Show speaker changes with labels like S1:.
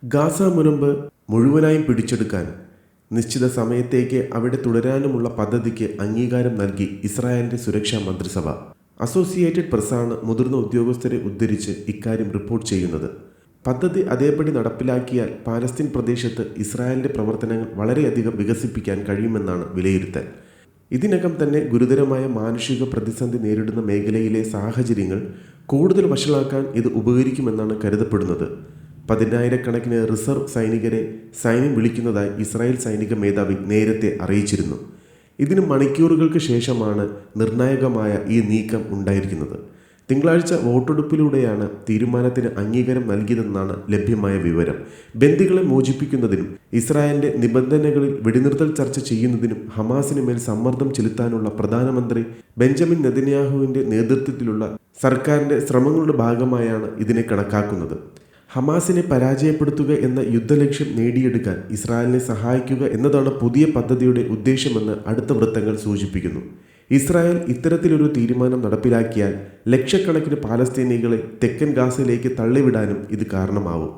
S1: Gaza മുനമ്പ് മുഴുവനായും പിടിച്ചെടുക്കാൻ നിശ്ചിത സമയത്തേക്ക് അവിടെ തുടരാനുമുള്ള പദ്ധതിക്ക് അംഗീകാരം നൽകി ഇസ്രായേലിന്റെ സുരക്ഷാ മന്ത്രിസഭ. അസോസിയേറ്റഡ് പ്രസ്സാണ് മുതിർന്ന ഉദ്യോഗസ്ഥരെ ഉദ്ധരിച്ച് ഇക്കാര്യം റിപ്പോർട്ട് ചെയ്യുന്നത്. പദ്ധതി അതേപടി നടപ്പിലാക്കിയാൽ പാലസ്തീൻ പ്രദേശത്ത് ഇസ്രായേലിന്റെ പ്രവർത്തനങ്ങൾ വളരെയധികം വികസിപ്പിക്കാൻ കഴിയുമെന്നാണ് വിലയിരുത്തൽ. ഇതിനകം തന്നെ ഗുരുതരമായ മാനുഷിക പ്രതിസന്ധി നേരിടുന്ന മേഖലയിലെ സാഹചര്യങ്ങൾ കൂടുതൽ വഷളാക്കാൻ ഇത് ഉപകരിക്കുമെന്നാണ് കരുതപ്പെടുന്നത്. 10,000-കണക്കിന് റിസർവ് സൈനികരെ സൈന്യം വിളിക്കുന്നതായി ഇസ്രായേൽ സൈനിക മേധാവി നേരത്തെ അറിയിച്ചിരുന്നു. ഇതിന് മണിക്കൂറുകൾക്ക് ശേഷമാണ് നിർണായകമായ ഈ നീക്കം ഉണ്ടായിരിക്കുന്നത്. തിങ്കളാഴ്ച വോട്ടെടുപ്പിലൂടെയാണ് തീരുമാനത്തിന് അംഗീകാരം നൽകിയതെന്നാണ് ലഭ്യമായ വിവരം. ബന്ദികളെ മോചിപ്പിക്കുന്നതിനും ഇസ്രായേലിന്റെ നിബന്ധനകളിൽ വെടിനിർത്തൽ ചർച്ച ചെയ്യുന്നതിനും ഹമാസിന് മേൽ സമ്മർദ്ദം ചെലുത്താനുള്ള പ്രധാനമന്ത്രി ബെഞ്ചമിൻ നെതന്യാഹുവിന്റെ നേതൃത്വത്തിലുള്ള സർക്കാരിന്റെ ശ്രമങ്ങളുടെ ഭാഗമായാണ് ഇതിനെ കണക്കാക്കുന്നത്. ഹമാസിനെ പരാജയപ്പെടുത്തുക എന്ന യുദ്ധലക്ഷ്യം നേടിയെടുക്കാൻ ഇസ്രായേലിനെ സഹായിക്കുക എന്നതാണ് പുതിയ പദ്ധതിയുടെ ഉദ്ദേശമെന്ന് അടുത്ത വൃത്തങ്ങൾ സൂചിപ്പിക്കുന്നു. ഇസ്രായേൽ ഇത്തരത്തിലൊരു തീരുമാനം നടപ്പിലാക്കിയാൽ ലക്ഷക്കണക്കിന് പാലസ്തീനികളെ തെക്കൻ ഗാസയിലേക്ക് തള്ളിവിടാനും ഇത് കാരണമാവും.